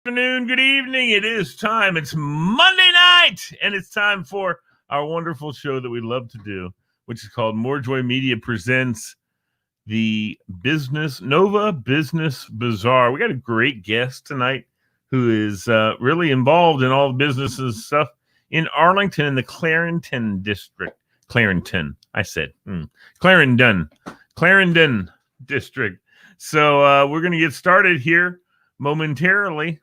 Afternoon, good evening. It is time. It's Monday night, and it's time for our wonderful show that we love to do, which is called MoreJoy Media Presents the Nova Business Bazaar. We got a great guest tonight who is really involved in all the businesses stuff in Arlington in the Clarendon district. Clarendon district. So we're going to get started here momentarily.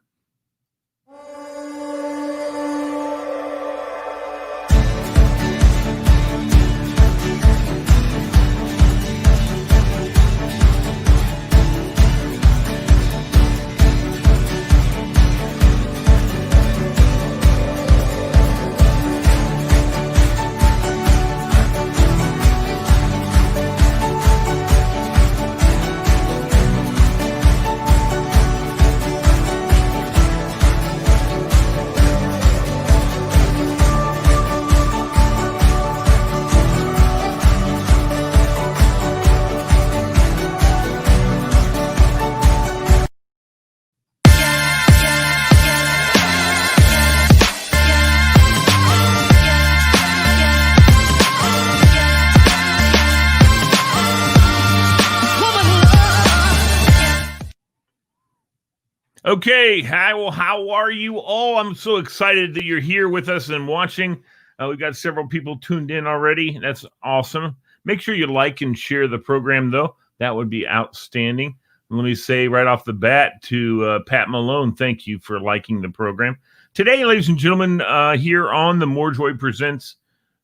Okay, hi. Well, how are you all? I'm so excited that you're here with us and watching. We've got several people tuned in already. That's awesome. Make sure you like and share the program, though. That would be outstanding. Let me say right off the bat to Pat Malone, thank you for liking the program. Today, ladies and gentlemen, here on the MoreJoy Presents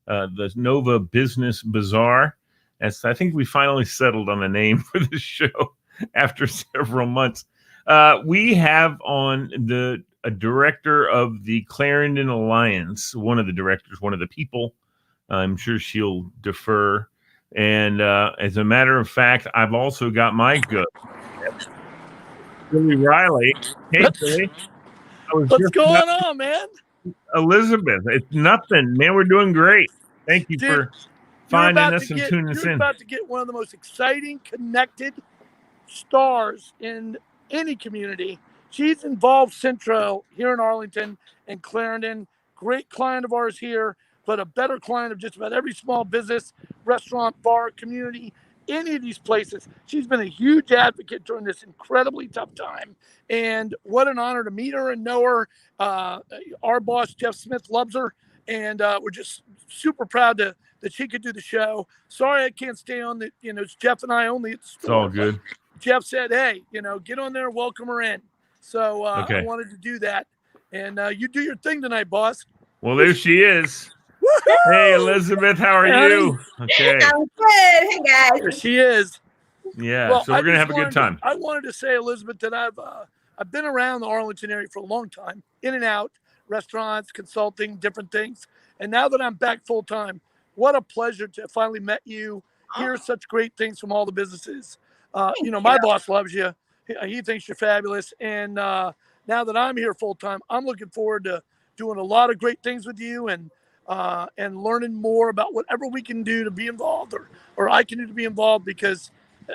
the Nova Business Bazaar. I think we finally settled on a name for the show after several months. We have on a director of the Clarendon Alliance, one of the directors, one of the people. I'm sure she'll defer. And as a matter of fact, I've also got my good Billy Riley. Hey, Billy. What's going on, man? Elizabeth, it's nothing, man. We're doing great. Thank you for finding us and tuning us in. You're about to get one of the most exciting, connected stars in any community. She's involved Centro here in Arlington and Clarendon. Great client of ours here, but a better client of just about every small business, restaurant, bar, community, any of these places. She's been a huge advocate during this incredibly tough time. And what an honor to meet her and know her. Our boss, Jeff Smith, loves her. And we're just super proud that she could do the show. Sorry I can't stay on it's Jeff and I only at the store. It's all good. Jeff said, hey, get on there, welcome her in. So okay. I wanted to do that. And you do your thing tonight, boss. Well, there she is. Woo-hoo! Hey, Elizabeth, how are you? Okay. I'm good. Hey, guys. There she is. Yeah, well, so we're going to have a good time. I wanted to say, Elizabeth, that I've been around the Arlington area for a long time, in and out, restaurants, consulting, different things. And now that I'm back full time, what a pleasure to finally met you, hear such great things from all the businesses. My boss loves you. He thinks you're fabulous. And now that I'm here full time, I'm looking forward to doing a lot of great things with you and learning more about whatever we can do to be involved or I can do to be involved, because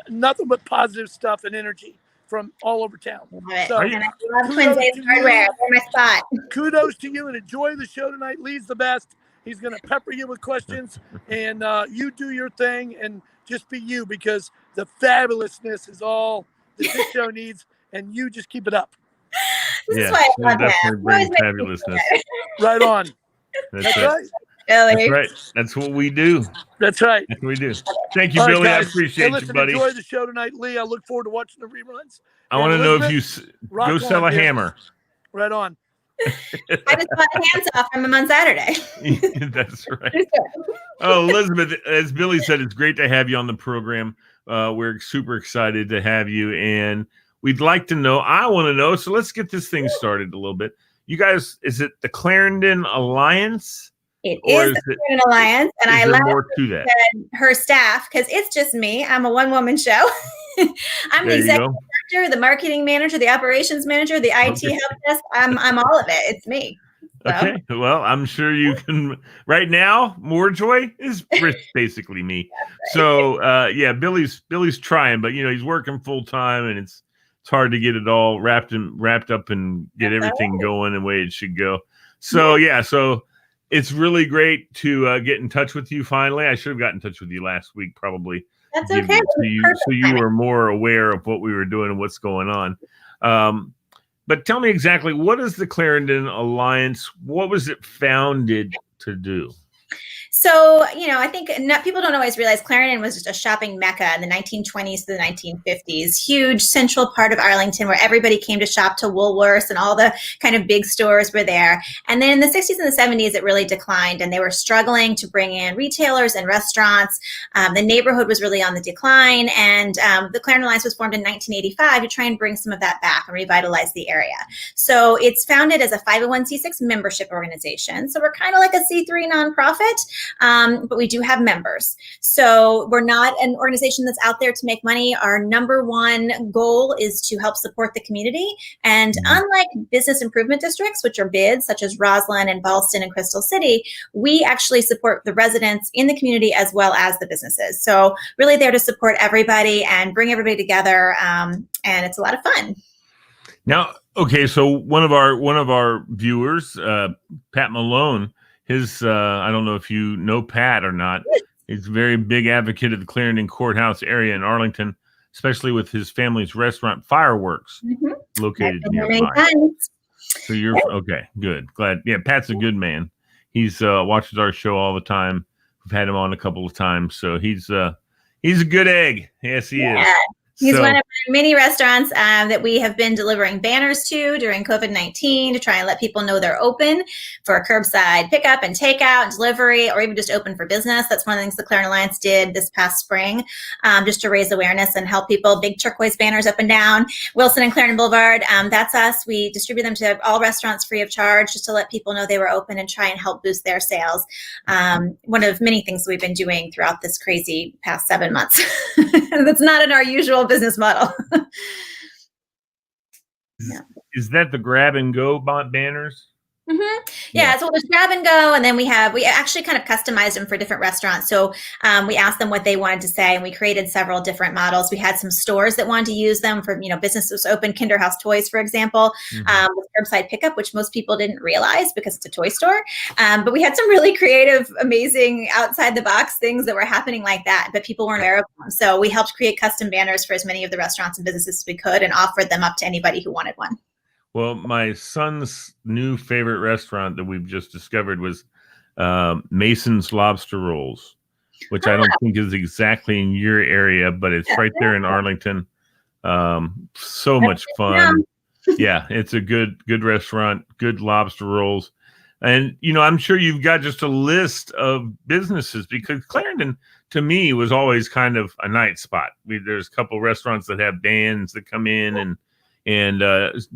nothing but positive stuff and energy from all over town. So, and I love Twin Days Hardware. They're my spot. Kudos to you and enjoy the show tonight. Lee's the best. He's going to pepper you with questions, and you do your thing and just be you, because the fabulousness is all that this show needs, and you just keep it up. This is why I love that. Fabulousness. Right on. That's right. That's right. That's what we do. That's right. That's what we do. Thank you, Billy. I appreciate you, buddy. Enjoy the show tonight, Lee. I look forward to watching the reruns. I want to know if you go sell a hammer. Right on. I just bought hands off from him on Saturday. That's right. Oh, Elizabeth, as Billy said, it's great to have you on the program. We're super excited to have you, and we'd like to know. I want to know. So let's get this thing started a little bit. You guys, is it the Clarendon Alliance? It is the Clarendon Alliance, and I love more to that. Her staff, because it's just me. I'm a one-woman show. I'm the executive director, the marketing manager, the operations manager, the IT help desk. I'm all of it. It's me. So. Okay. Well, I'm sure you can. Right now, MoreJoy is basically me. Right. So, yeah, Billy's trying, but he's working full time, and it's hard to get it all wrapped up and get everything going the way it should go. So so it's really great to get in touch with you finally. I should have gotten in touch with you last week, probably. That's okay. So you were more aware of what we were doing and what's going on. But tell me exactly, what is the Clarendon Alliance? What was it founded to do? So, I think people don't always realize Clarendon was just a shopping mecca in the 1920s to the 1950s. Huge central part of Arlington where everybody came to shop, to Woolworths, and all the kind of big stores were there. And then in the 60s and the 70s, it really declined, and they were struggling to bring in retailers and restaurants. The neighborhood was really on the decline, and the Clarendon Alliance was formed in 1985 to try and bring some of that back and revitalize the area. So it's founded as a 501c6 membership organization. So we're kind of like a C3 nonprofit. But we do have members. So we're not an organization that's out there to make money. Our number one goal is to help support the community. And unlike business improvement districts, which are bids such as Roslyn and Ballston and Crystal City, we actually support the residents in the community as well as the businesses. So really there to support everybody and bring everybody together. And it's a lot of fun. Now, okay, so one of our viewers, Pat Malone, I don't know if you know Pat or not. He's a very big advocate of the Clarendon Courthouse area in Arlington, especially with his family's restaurant Fireworks, located nearby. So you're okay, good, glad. Yeah, Pat's a good man. He's watches our show all the time. We've had him on a couple of times, so he's a good egg. Yes, he is. He's one of many restaurants that we have been delivering banners to during COVID-19 to try and let people know they're open for curbside pickup and takeout and delivery, or even just open for business. That's one of the things the Clarendon Alliance did this past spring, just to raise awareness and help people. Big turquoise banners up and down Wilson and Clarendon Boulevard. That's us. We distribute them to all restaurants free of charge, just to let people know they were open and try and help boost their sales. One of many things we've been doing throughout this crazy past 7 months. That's not in our usual business model. Is that the grab and go banners? Yeah, so there's grab and go, and then we actually kind of customized them for different restaurants. So we asked them what they wanted to say, and we created several different models. We had some stores that wanted to use them for, businesses open, Kinderhouse Toys, for example, with curbside pickup, which most people didn't realize because it's a toy store. But we had some really creative, amazing, outside the box things that were happening like that, but people weren't aware of them. So we helped create custom banners for as many of the restaurants and businesses as we could, and offered them up to anybody who wanted one. Well, my son's new favorite restaurant that we've just discovered was Mason's Lobster Rolls, which I don't think is exactly in your area, but it's right there in Arlington. So much fun. Yeah, it's a good restaurant, good lobster rolls. And, I'm sure you've got just a list of businesses, because Clarendon, to me, was always kind of a night spot. There's a couple restaurants that have bands that come in and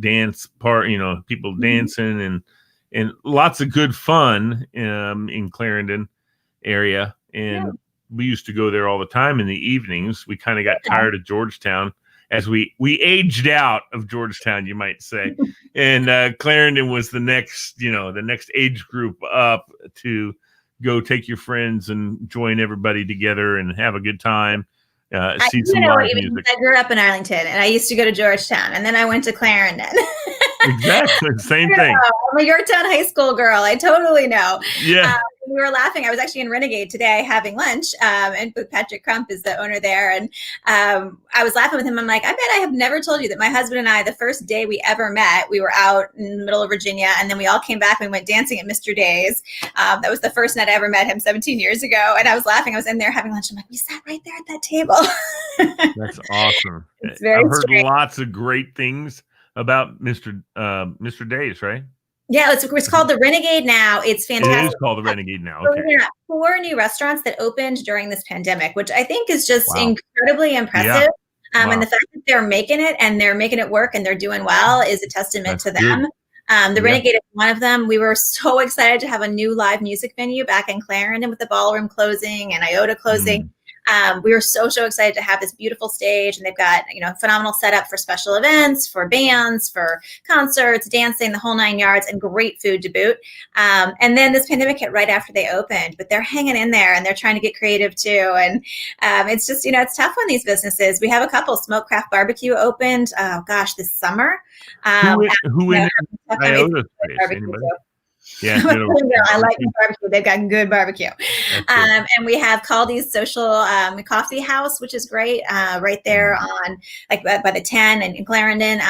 dance part, people dancing and lots of good fun in Clarendon area. And we used to go there all the time in the evenings. We kind of got tired of Georgetown as we aged out of Georgetown, you might say. And Clarendon was the next age group up to go take your friends and join everybody together and have a good time. See some live music. I grew up in Arlington, and I used to go to Georgetown, and then I went to Clarendon. Exactly, same thing. I'm a Yorktown high school girl. I totally know. Yeah. We were laughing. I was actually in Renegade today having lunch, and with Patrick Crump is the owner there. And I was laughing with him. I'm like, I bet I have never told you that my husband and I, the first day we ever met, we were out in the middle of Virginia, and then we all came back and we went dancing at Mr. Days. That was the first night I ever met him 17 years ago. And I was laughing. I was in there having lunch. I'm like, we sat right there at that table. That's awesome. I've heard lots of great things about Mr. Days, right? Yeah, it's called the Renegade now. It's fantastic. It is called the Renegade now. Okay. There are 4 new restaurants that opened during this pandemic, which I think is just incredibly impressive. Yeah. And the fact that they're making it and they're making it work and they're doing well is a testament to them. The Renegade is one of them. We were so excited to have a new live music venue back in Clarendon with the ballroom closing and IOTA closing. We were so excited to have this beautiful stage, and they've got, phenomenal setup for special events, for bands, for concerts, dancing, the whole 9 yards, and great food to boot. And then this pandemic hit right after they opened, but they're hanging in there and they're trying to get creative too. And it's just, it's tough on these businesses. We have a couple. Smoke Craft Barbecue opened, this summer. Who in Iota space? Anybody? Yeah, I like barbecue. They've got good barbecue. And we have Caldi's Social Coffee House, which is great, right there on by the 10 in Clarendon.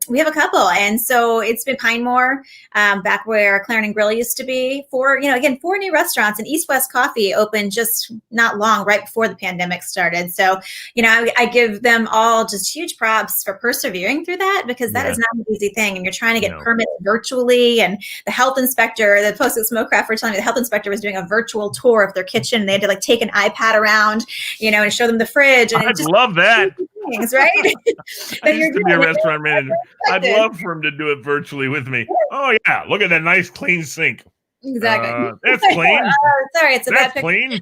We have a couple, and so it's been Pine Moor, back where Clarendon Grill used to be. 4 new restaurants, and East West Coffee opened just not long, right before the pandemic started. So, I give them all just huge props for persevering through that, because that is not an easy thing, and you're trying to get permits virtually, and the health inspector, the folks at Smoke Craft were telling me the health inspector was doing a virtual tour of their kitchen, and they had to take an iPad around, and show them the fridge. And I'd love that. Things, right? I used to be a restaurant manager. I'd love for him to do it virtually with me. Oh yeah, look at that nice clean sink. Exactly. That's clean. Sorry, it's a That's bad clean.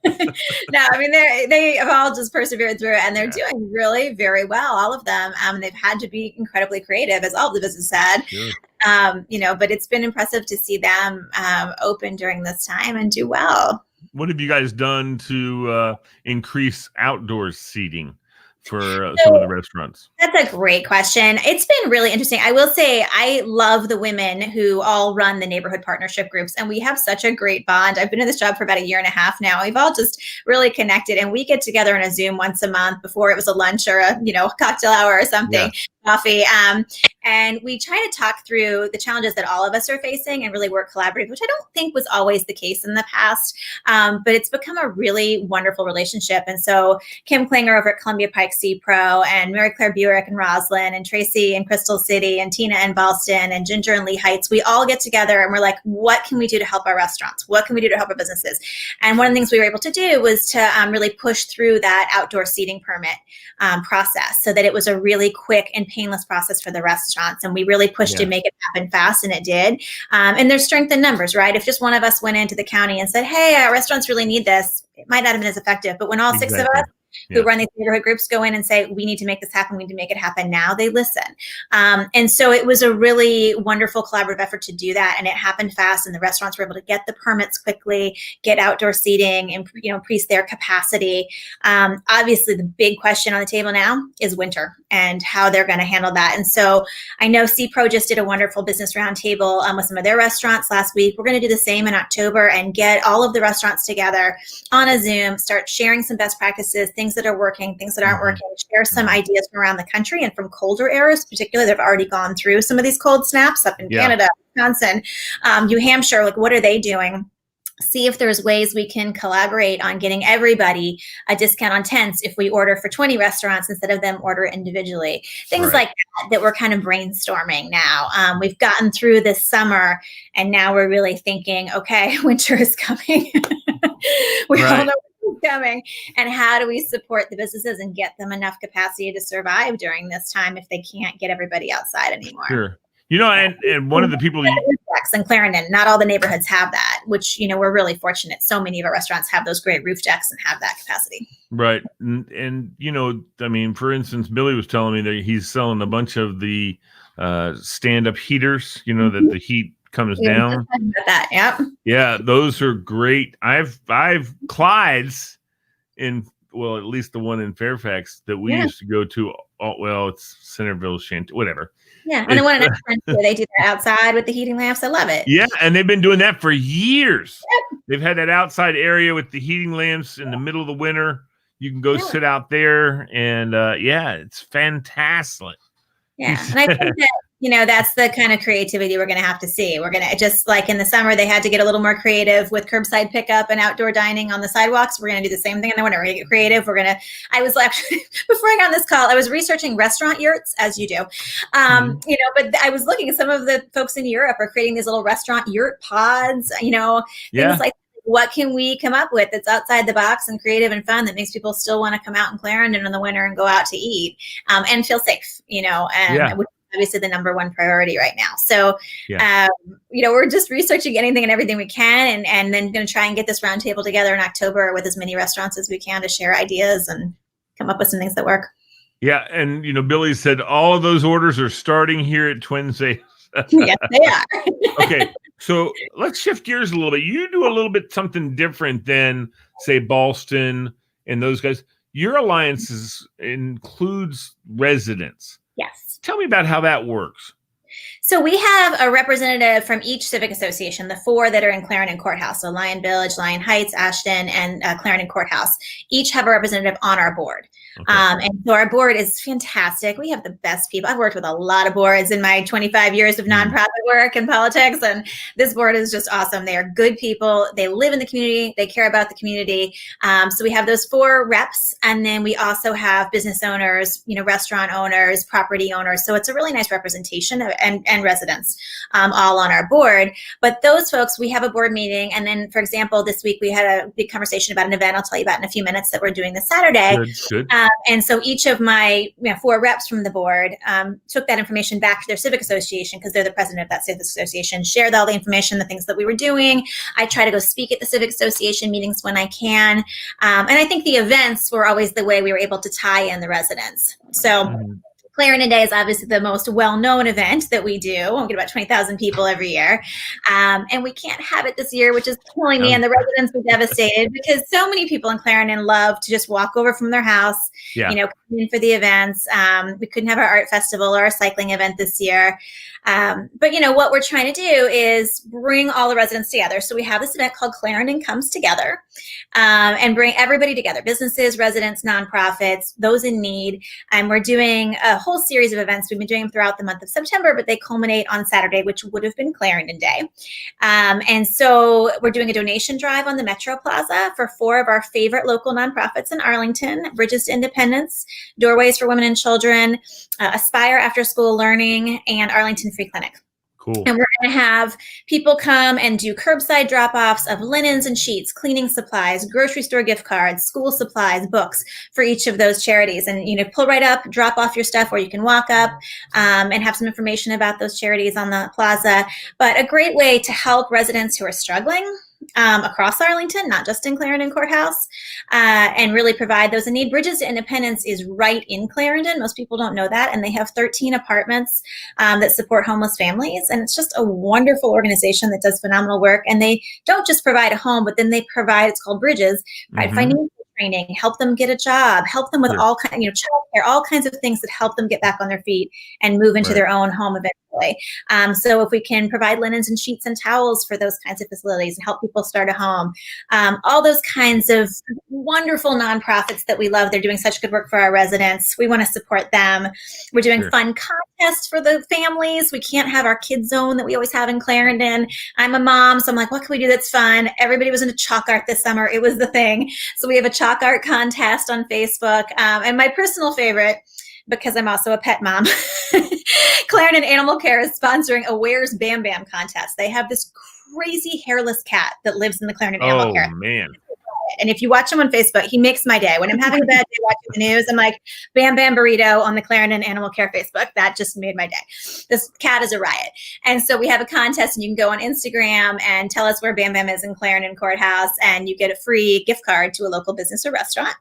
No, I mean they have all just persevered through it, and they're doing really very well, all of them. They've had to be incredibly creative, as all of the business had. Sure. But it's been impressive to see them open during this time and do well. What have you guys done to increase outdoor seating for some of the restaurants? That's a great question. It's been really interesting. I will say I love the women who all run the neighborhood partnership groups, and we have such a great bond. I've been in this job for about 1.5 years now. We've all just really connected, and we get together in a Zoom once a month. Before it was a lunch or a cocktail hour or something. Coffee. And we try to talk through the challenges that all of us are facing and really work collaboratively, which I don't think was always the case in the past. But it's become a really wonderful relationship. And so Kim Klinger over at Columbia Pike Sea Pro, and Mary Claire Buick and Roslyn, and Tracy in Crystal City, and Tina in Ballston, and Ginger in Lee Heights, we all get together and we're like, what can we do to help our restaurants? What can we do to help our businesses? And one of the things we were able to do was to really push through that outdoor seating permit process, so that it was a really quick and painless process for the restaurants. And we really pushed to make it happen fast, and it did. And there's strength in numbers, right? If just one of us went into the county and said, hey, our restaurants really need this, it might not have been as effective. But when all 6 of us who run these neighborhood groups go in and say, we need to make this happen, we need to make it happen now, they listen. And so it was a really wonderful collaborative effort to do that. And it happened fast, and the restaurants were able to get the permits quickly, get outdoor seating, and increase their capacity. Obviously, the big question on the table now is winter and how they're going to handle that. And so I know CPRO just did a wonderful business roundtable with some of their restaurants last week. We're going to do the same in October and get all of the restaurants together on a Zoom, start sharing some best practices, things that are working, things that aren't working, share some ideas from around the country and from colder areas, particularly. They've already gone through some of these cold snaps up in Canada, Wisconsin, New Hampshire. What are they doing? See if there's ways we can collaborate on getting everybody a discount on tents if we order for 20 restaurants instead of them order individually. Things like that we're kind of brainstorming now. We've gotten through this summer, and now we're really thinking, okay, winter is coming. We all know coming, and how do we support the businesses and get them enough capacity to survive during this time if they can't get everybody outside anymore? Sure. And one of the people in Clarendon, not all the neighborhoods have that, which, we're really fortunate. So many of our restaurants have those great roof decks and have that capacity. Right. And for instance, Billy was telling me that he's selling a bunch of the stand-up heaters, that the heat comes down. That, yeah, those are great. I've Clyde's at least the one in Fairfax that we used to go to. It's Centerville, whatever. Yeah, and the one in Exeter, they do that outside with the heating lamps. I love it. Yeah, and they've been doing that for years. Yep. They've had that outside area with the heating lamps in the middle of the winter. You can go sit out there, and it's fantastic. Yeah, and I think that that's the kind of creativity we're going to have to see. We're going to, just like in the summer, they had to get a little more creative with curbside pickup and outdoor dining on the sidewalks. We're going to do the same thing in the winter. We're going to get creative. I was actually, before I got on this call, I was researching restaurant yurts, as you do. But I was looking at some of the folks in Europe are creating these little restaurant yurt pods, things like, what can we come up with that's outside the box and creative and fun that makes people still want to come out in Clarendon in the winter and go out to eat and feel safe, which is obviously the number one priority right now. So, we're just researching anything and everything we can, and then going to try and get this roundtable together in October with as many restaurants as we can to share ideas and come up with some things that work. Yeah, and Billy said all of those orders are starting here at Twinsay. Yes, they are. Okay, so let's shift gears a little bit. You do a little bit something different than, say, Ballston and those guys. Your alliance includes residents. Yes. Tell me about how that works. So we have a representative from each civic association, the 4 that are in Clarendon Courthouse. So Lyon Village, Lyon Heights, Ashton, and Clarendon Courthouse each have a representative on our board. Okay. And so our board is fantastic. We have the best people. I've worked with a lot of boards in my 25 years of nonprofit work and politics, and this board is just awesome. They are good people. They live in the community. They care about the community. So we have those 4 reps, and then we also have business owners, restaurant owners, property owners. So it's a really nice representation and residents all on our board. But those folks, we have a board meeting, and then, for example, this week we had a big conversation about an event I'll tell you about in a few minutes that we're doing this Saturday. Good. And so each of my 4 reps from the board took that information back to their civic association, because they're the president of that civic association, shared all the information, the things that we were doing. I try to go speak at the civic association meetings when I can. And I think the events were always the way we were able to tie in the residents. So Clarendon Day is obviously the most well-known event that we do. We'll get about 20,000 people every year. And we can't have it this year, which is killing me. And the residents are devastated because so many people in Clarendon love to just walk over from their house, come in for the events. We couldn't have our art festival or our cycling event this year. But what we're trying to do is bring all the residents together. So we have this event called Clarendon Comes Together, and bring everybody together, businesses, residents, nonprofits, those in need. And we're doing a whole series of events. We've been doing them throughout the month of September, but they culminate on Saturday, which would have been Clarendon Day. And so we're doing a donation drive on the Metro Plaza for 4 of our favorite local nonprofits in Arlington: Bridges to Independence, Doorways for Women and Children, Aspire After School Learning, and Arlington Free Clinic. Cool. And we're going to have people come and do curbside drop-offs of linens and sheets, cleaning supplies, grocery store gift cards, school supplies, books for each of those charities. And, pull right up, drop off your stuff, or you can walk up and have some information about those charities on the plaza. But a great way to help residents who are struggling across Arlington, not just in Clarendon Courthouse, and really provide those in need. Bridges to Independence is right in Clarendon. Most people don't know that. And they have 13 apartments that support homeless families. And it's just a wonderful organization that does phenomenal work. And they don't just provide a home, but then they provide, it's called Bridges, provide financial training, help them get a job, help them with all kinds, childcare, all kinds of things that help them get back on their feet and move into their own home eventually. So if we can provide linens and sheets and towels for those kinds of facilities and help people start a home, all those kinds of wonderful nonprofits that we love, they're doing such good work for our residents. We want to support them. We're doing fun contests for the families. We can't have our kids zone that we always have in Clarendon. I'm a mom, so I'm like, what can we do that's fun? Everybody was into chalk art this summer. It was the thing. So we have a chalk art contest on Facebook. And my personal favorite, because I'm also a pet mom, Clarendon Animal Care is sponsoring a Where's Bam Bam contest. They have this crazy hairless cat that lives in the Clarendon Animal Care. Oh, man. And if you watch him on Facebook, he makes my day. When I'm having a bad day watching the news, I'm like, Bam Bam Burrito on the Clarendon Animal Care Facebook. That just made my day. This cat is a riot. And so we have a contest, and you can go on Instagram and tell us where Bam Bam is in Clarendon Courthouse, and you get a free gift card to a local business or restaurant.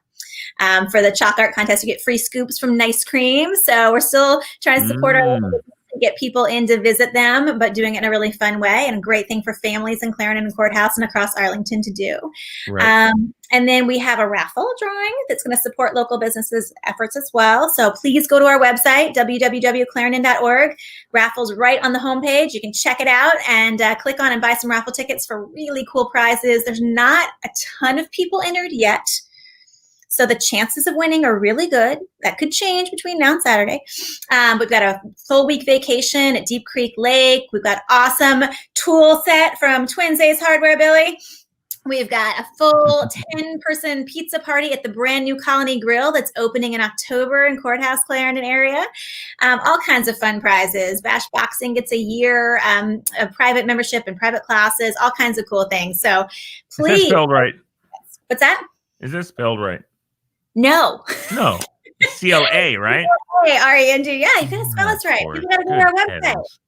For the chalk art contest, you get free scoops from Nice Cream. So we're still trying to support our local business and get people in to visit them, but doing it in a really fun way, and a great thing for families in Clarendon Courthouse and across Arlington to do. Right. And then we have a raffle drawing that's going to support local businesses' efforts as well. So please go to our website, www.clarendon.org. Raffle's right on the homepage. You can check it out and click on and buy some raffle tickets for really cool prizes. There's not a ton of people entered yet, so the chances of winning are really good. That could change between now and Saturday. We've got a full week vacation at Deep Creek Lake. We've got awesome tool set from Twins Ace Hardware, Billy. We've got a full 10-person pizza party at the brand new Colony Grill that's opening in October in Courthouse, Clarendon area. All kinds of fun prizes. Bash Boxing gets a year, a private membership and private classes, all kinds of cool things. So please. Is that spelled right? What's that? Is that spelled right? No. CLA, right? REND. Yeah, you gotta spell us right. Lord, You gotta go to good our website. heavens.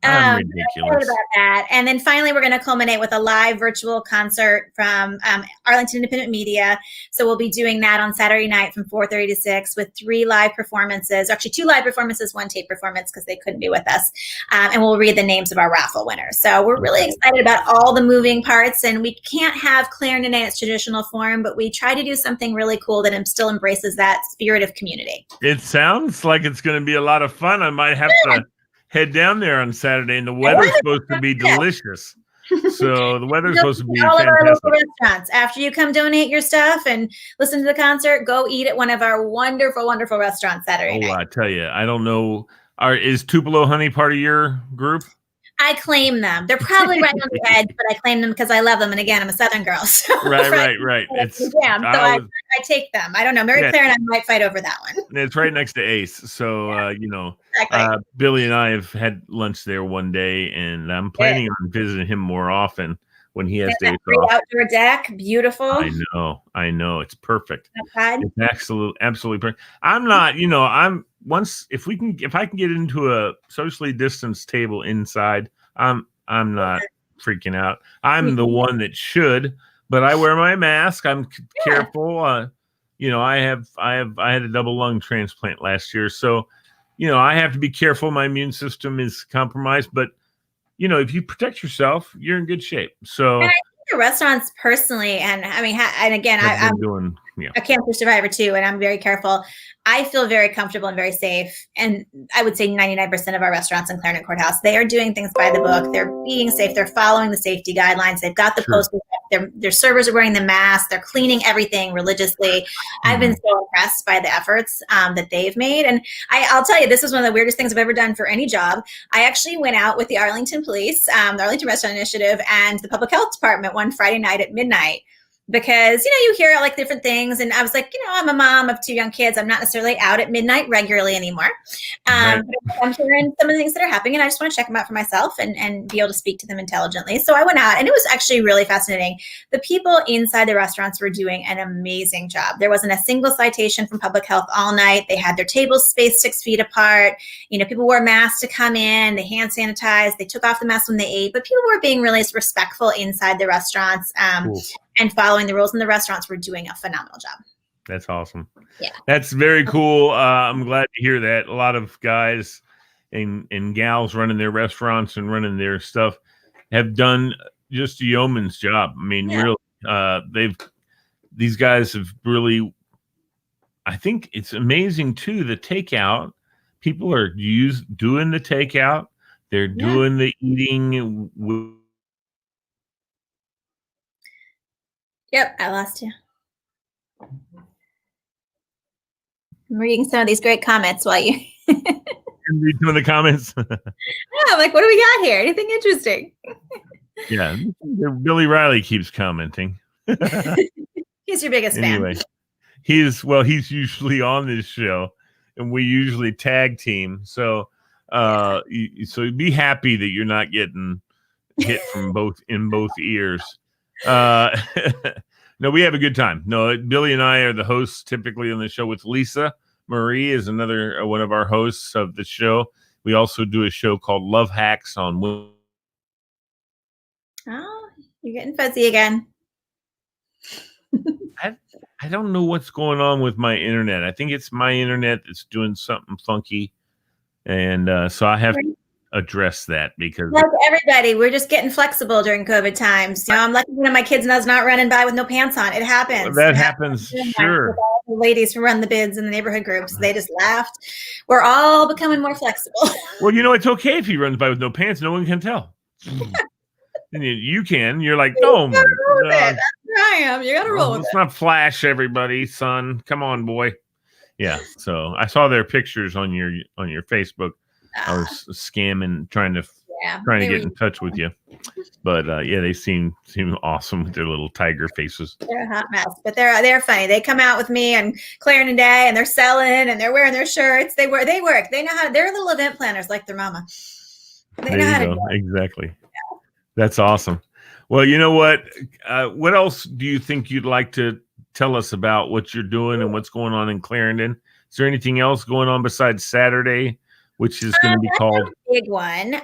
I'm ridiculous. About that. And then finally, we're going to culminate with a live virtual concert from Arlington Independent Media. So we'll be doing that on Saturday night from 4:30 to 6 with 3 live performances, actually 2 live performances, 1 tape performance because they couldn't be with us. And we'll read the names of our raffle winners. So we're really excited about all the moving parts, and we can't have Clarendon in its traditional form, but we try to do something really cool that still embraces that spirit of community. It sounds like it's going to be a lot of fun. I might have to head down there on Saturday, and the weather's supposed to be delicious. So the weather's supposed to be all fantastic. of our local restaurants. After you come donate your stuff and listen to the concert, go eat at one of our wonderful, wonderful restaurants Saturday night. I tell you, I don't know. Is Tupelo Honey part of your group? I claim them. They're probably right on the edge, but I claim them because I love them. And again, I'm a Southern girl. So Right. I take them. I don't know. Mary Claire and I might fight over that one. It's right next to Ace. So, exactly. Billy and I have had lunch there one day, and I'm planning on visiting him more often when he has days off. Outdoor deck. Beautiful. I know. It's perfect. Okay. It's absolutely perfect. I'm not, if I can get into a socially distanced table inside, I'm not freaking out. I'm the one that should, but I wear my mask. I'm careful. I had a double lung transplant last year, so I have to be careful. My immune system is compromised, but if you protect yourself, you're in good shape. So, and I think the restaurants personally, and I mean, and again, I'm doing a cancer survivor too, and I'm very careful. I feel very comfortable and very safe. And I would say 99% of our restaurants in Clarendon Courthouse, they are doing things by the book. They're being safe. They're following the safety guidelines. They've got the posters. Their servers are wearing the mask. They're cleaning everything religiously. I've been so impressed by the efforts that they've made. And I'll tell you, this is one of the weirdest things I've ever done for any job. I actually went out with the Arlington Police, the Arlington Restaurant Initiative, and the Public Health Department one Friday night at midnight. Because, you hear like different things. And I was like, I'm a mom of 2 young kids. I'm not necessarily out at midnight regularly anymore. But I'm hearing some of the things that are happening, and I just want to check them out for myself and be able to speak to them intelligently. So I went out, and it was actually really fascinating. The people inside the restaurants were doing an amazing job. There wasn't a single citation from public health all night. They had their tables spaced 6 feet apart. People wore masks to come in. They hand sanitized. They took off the masks when they ate. But people were being really respectful inside the restaurants. Cool. And following the rules in the restaurants, were doing a phenomenal job. That's awesome. Yeah. That's very cool. I'm glad to hear that. A lot of guys and gals running their restaurants and running their stuff have done just a yeoman's job. I mean, really, these guys have really, I think it's amazing too, the takeout. People are doing the takeout. They're doing the eating Yep, I lost you. I'm reading some of these great comments while you read some of the comments. I'm like, what do we got here? Anything interesting? Yeah, Billy Riley keeps commenting. He's your biggest fan. He's usually on this show, and we usually tag team. So, so be happy that you're not getting hit from both ears. No, we have a good time. No, Billy and I are the hosts typically on the show with Lisa. Marie is another one of our hosts of the show. We also do a show called Love Hacks on. Oh, you're getting fuzzy again. I don't know what's going on with my internet. I think it's my internet that's doing something funky, and so I have to address that because like everybody, we're just getting flexible during COVID times. I'm lucky one of my kids is not running by with no pants on. It happens. That happens, sure. All the ladies who run the bids in the neighborhood groups, they just laughed. We're all becoming more flexible. Well, it's okay if he runs by with no pants. No one can tell. And you can. You're like, oh my God. That's where I am. You got to roll with it. Let's not flash everybody, son. Come on, boy. Yeah. So I saw their pictures on your Facebook. I was scamming, trying to get in touch with you, but they seem awesome with their little tiger faces. They're a hot mess, but they're funny. They come out with me on Clarendon Day, and they're selling, and they're wearing their shirts. They work. They know how. They're little event planners like their mama. There you go. Exactly. Yeah. That's awesome. Well, you know what? What else do you think you'd like to tell us about what you're doing and what's going on in Clarendon? Is there anything else going on besides Saturday, which is going to be called? Big one.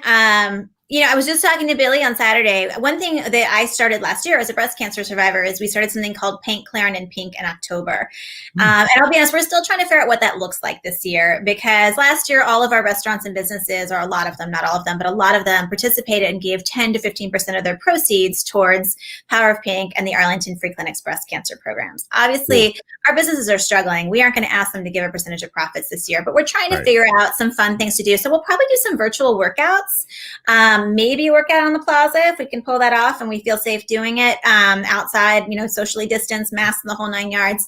I was just talking to Billy on Saturday. One thing that I started last year as a breast cancer survivor is we started something called Paint Clarendon Pink in October. And I'll be honest, we're still trying to figure out what that looks like this year, because last year, all of our restaurants and businesses, or a lot of them, not all of them, but a lot of them participated and gave 10 to 15% of their proceeds towards Power of Pink and the Arlington Free Clinics breast cancer programs. Obviously, our businesses are struggling. We aren't going to ask them to give a percentage of profits this year, but we're trying to figure out some fun things to do. So we'll probably do some virtual workouts. Maybe a workout on the plaza if we can pull that off and we feel safe doing it outside, socially distanced, masks, and the whole 9 yards.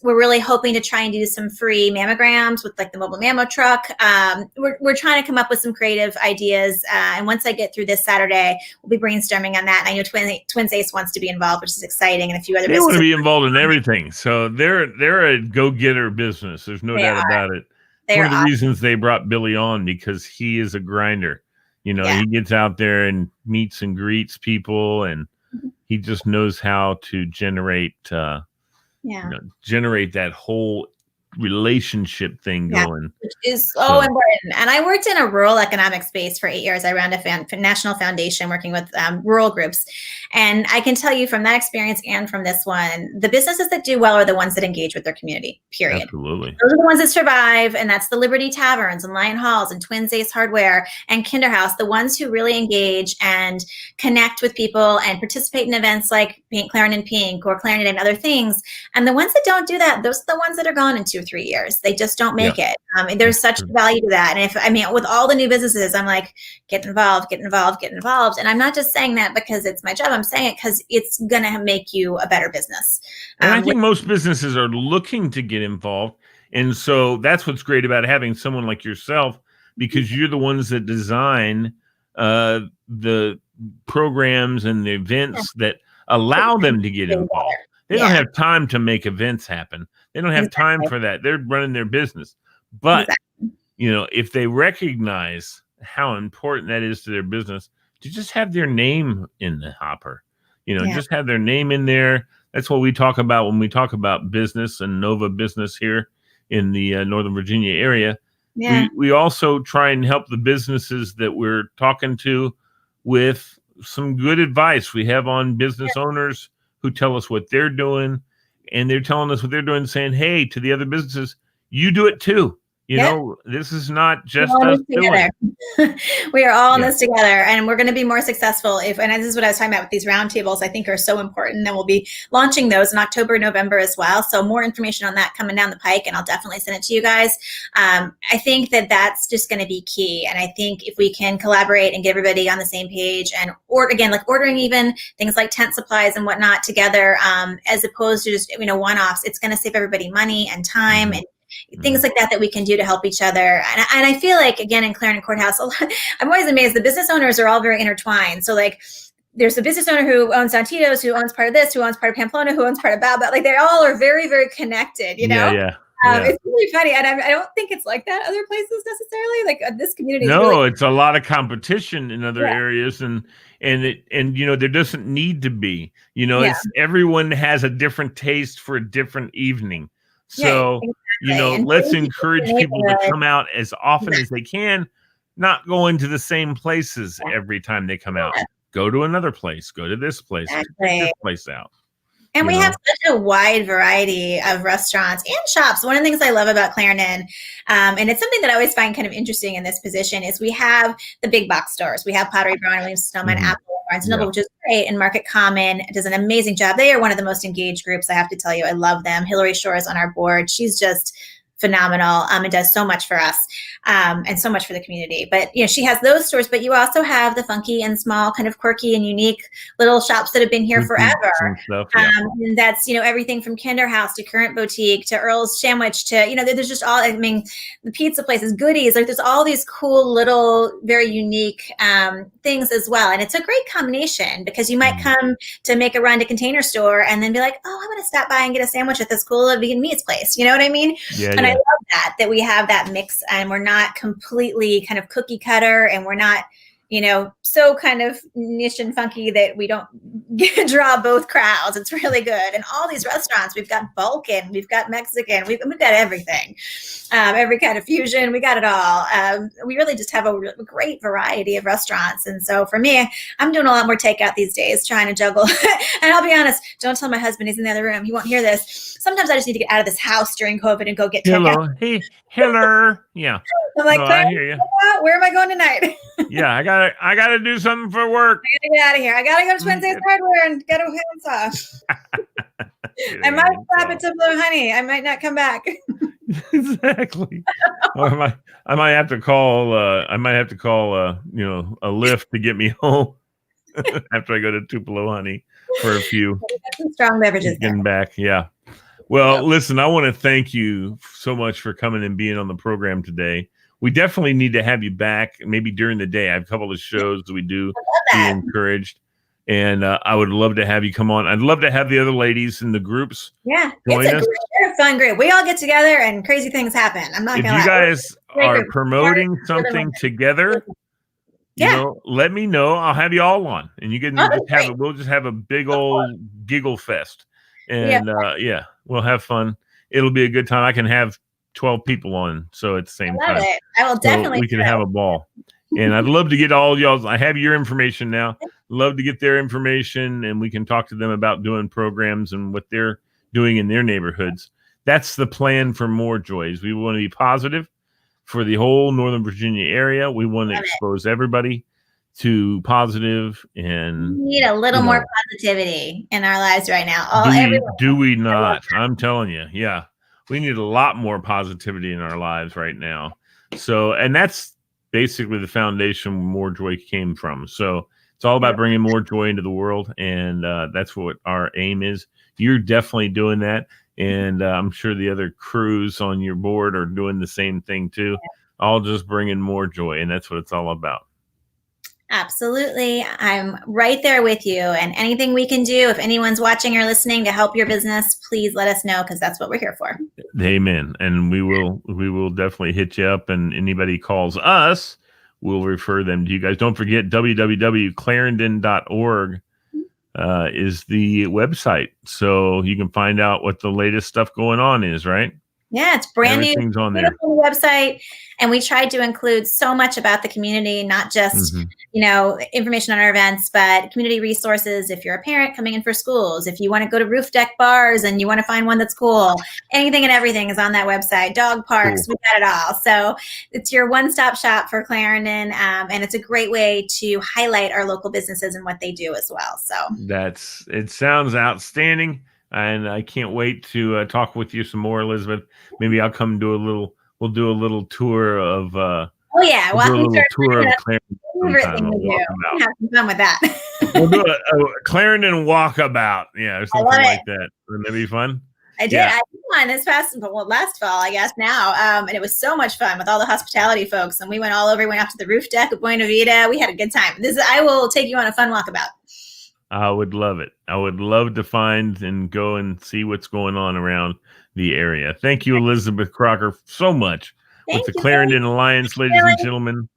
We're really hoping to try and do some free mammograms with like the mobile mammo truck. We're trying to come up with some creative ideas. And once I get through this Saturday, we'll be brainstorming on that. And I know Twins Ace wants to be involved, which is exciting, and a few other businesses. They want to be involved in everything. So they're a go-getter business. There's no doubt about it. One of the reasons they brought Billy on, because he is a grinder. He gets out there and meets and greets people, and he just knows how to generate that whole relationship thing going, which is so important. And I worked in a rural economic space for 8 years. I ran a national foundation working with rural groups, and I can tell you from that experience and from this one, the businesses that do well are the ones that engage with their community. Period. Absolutely, those are the ones that survive, and that's the Liberty Taverns and Lion Halls and Twins Ace Hardware and Kinderhouse, the ones who really engage and connect with people and participate in events like Paint Clarendon Pink or Clarendon and other things. And the ones that don't do that, those are the ones that are gone in 2 or 3 years. They just don't make it. There's such value to that. And with all the new businesses, I'm like, get involved. And I'm not just saying that because it's my job. I'm saying it because it's going to make you a better business. And I think most businesses are looking to get involved. And so that's what's great about having someone like yourself, because you're the ones that design the programs and the events that allow them to get involved. They don't have time to make events happen. They don't have time for that. They're running their business. But, if they recognize how important that is to their business, to just have their name in the hopper, just have their name in there. That's what we talk about when we talk about business and Nova business here in the Northern Virginia area. Yeah. We also try and help the businesses that we're talking to with some good advice. We have on business owners who tell us what they're doing, and they're telling us what they're doing, saying, hey, to the other businesses, you do it too. This is not just us doing it. We are all in this together, and we're going to be more successful and this is what I was talking about with these roundtables, I think are so important. And we'll be launching those in October, November as well. So more information on that coming down the pike, and I'll definitely send it to you guys. I think that that's just going to be key. And I think if we can collaborate and get everybody on the same page, and ordering even things like tent supplies and whatnot together, as opposed to just, one-offs, it's going to save everybody money and time and things like that we can do to help each other. And I feel like, again, in Clarendon Courthouse, I'm always amazed. The business owners are all very intertwined. So there's a business owner who owns Santitos, who owns part of this, who owns part of Pamplona, who owns part of Bao. They all are very, very connected, Yeah. It's really funny. And I don't think it's like that other places necessarily. This community. No, it's a lot of competition in other areas. And there doesn't need to be, it's everyone has a different taste for a different evening. So, let's encourage people to come out as often as they can, not going to the same places every time they come out. Go to another place, go to this place, check this place out. And we have such a wide variety of restaurants and shops. One of the things I love about Clarendon, and it's something that I always find kind of interesting in this position, is we have the big box stores. We have Pottery Barn, Williams-Sonoma, Apple, Barnes & Noble, which is great, and Market Common does an amazing job. They are one of the most engaged groups, I have to tell you. I love them. Hillary Shore is on our board. She's just phenomenal, and does so much for us, and so much for the community. But she has those stores, but you also have the funky and small, kind of quirky and unique little shops that have been here forever. And that's everything from Kinderhouse to Current Boutique to Earl's Sandwich to there's just all, the pizza places, goodies, there's all these cool little very unique things as well. And it's a great combination, because you might come to make a run to Container Store and then be like, oh, I'm going to stop by and get a sandwich at this cool vegan meats place. You know what I mean? And I love that we have that mix, and we're not completely kind of cookie cutter, and we're not, so kind of niche and funky that we don't draw both crowds. It's really good. And all these restaurants, we've got Balkan, we've got Mexican, we've got everything, every kind of fusion. We got it all. We really just have a great variety of restaurants. And so for me, I'm doing a lot more takeout these days, trying to juggle. And I'll be honest, don't tell my husband, he's in the other room. He won't hear this. Sometimes I just need to get out of this house during COVID and go get takeout. Hello. Yeah. I'm like, I hear you. Where am I going tonight? Yeah, I gotta do something for work. I gotta get out of here. I gotta go to Twin States Hardware and get a handsaw. I might stop at Tupelo Honey. I might not come back. Exactly. Or I might have to call. A Lyft to get me home after I go to Tupelo Honey for a few. Some strong beverages. Getting back, yeah. Well, listen, I want to thank you so much for coming and being on the program today. We definitely need to have you back, maybe during the day. I have a couple of shows that we do. Be encouraged. And I would love to have you come on. I'd love to have the other ladies in the groups. Yeah, it's a fun group. We all get together and crazy things happen. I'm not going to lie. If you guys are promoting something together, let me know. I'll have you all on. And you can we'll just have a big old giggle fest. And we'll have fun. It'll be a good time. I can have 12 people on, so at the same time. I will definitely. So we can have a ball. And I'd love to get all y'all. I have your information now. Love to get their information, and we can talk to them about doing programs and what they're doing in their neighborhoods. That's the plan for MoreJoys. We want to be positive for the whole Northern Virginia area. We want to expose everybody to positive, and we need a little more positivity in our lives right now. Do we not? I'm telling you, yeah. We need a lot more positivity in our lives right now. So, and that's basically the foundation MoreJoy came from. So it's all about bringing more joy into the world. And that's what our aim is. You're definitely doing that. And I'm sure the other crews on your board are doing the same thing too. All just bringing more joy. And that's what it's all about. Absolutely. I'm right there with you. And anything we can do, if anyone's watching or listening to help your business, please let us know, because that's what we're here for. Amen. And we will definitely hit you up, and anybody calls us, we'll refer them to you guys. Don't forget www.clarendon.org is the website. So you can find out what the latest stuff going on is, right? Yeah, it's brand new. Everything's on there. Website. And we tried to include so much about the community, not just, information on our events, but community resources. If you're a parent coming in for schools, if you want to go to roof deck bars and you want to find one that's cool, anything and everything is on that website. Dog parks, we got it all. So it's your one-stop shop for Clarendon. And it's a great way to highlight our local businesses and what they do as well. So it sounds outstanding. And I can't wait to talk with you some more, Elizabeth. Maybe I'll come we'll do a little tour of tour of Clarendon. We'll have some fun with that. We'll do a Clarendon walkabout, or something like that. Wouldn't that be fun? I did. I did one last fall, I guess now. And it was so much fun with all the hospitality folks. And we went all over. We went up to the roof deck at Buena Vida. We had a good time. I will take you on a fun walkabout. I would love it. I would love to find and go and see what's going on around the area. Thank you, Elizabeth Crocker, so much with the Clarendon Alliance, ladies and gentlemen.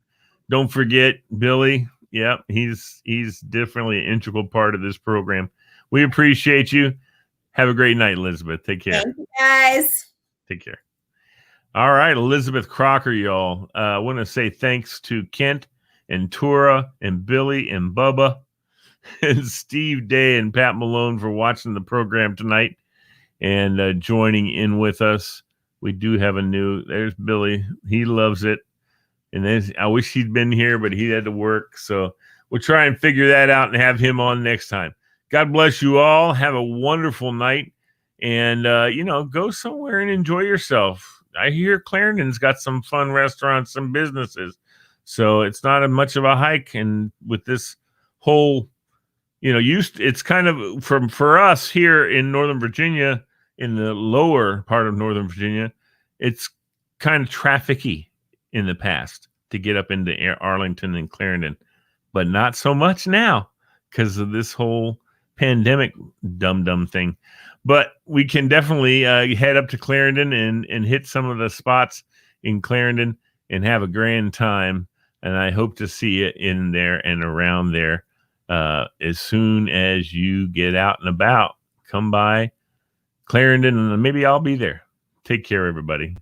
Don't forget Billy. Yeah, he's definitely an integral part of this program. We appreciate you. Have a great night, Elizabeth. Take care. Thank you, guys. Take care. All right, Elizabeth Crocker, y'all. I want to say thanks to Kent and Tura and Billy and Bubba and Steve Day and Pat Malone for watching the program tonight and joining in with us. We do have there's Billy. He loves it. And I wish he'd been here, but he had to work. So we'll try and figure that out and have him on next time. God bless you all. Have a wonderful night. And, go somewhere and enjoy yourself. I hear Clarendon's got some fun restaurants and businesses. So it's not much of a hike. And with this whole it's kind of for us here in Northern Virginia, in the lower part of Northern Virginia, it's kind of trafficy in the past to get up into Arlington and Clarendon, but not so much now because of this whole pandemic dumb thing. But we can definitely head up to Clarendon and hit some of the spots in Clarendon and have a grand time. and I hope to see it in there and around there as soon as you get out and about. Come by Clarendon, and maybe I'll be there. Take care, everybody.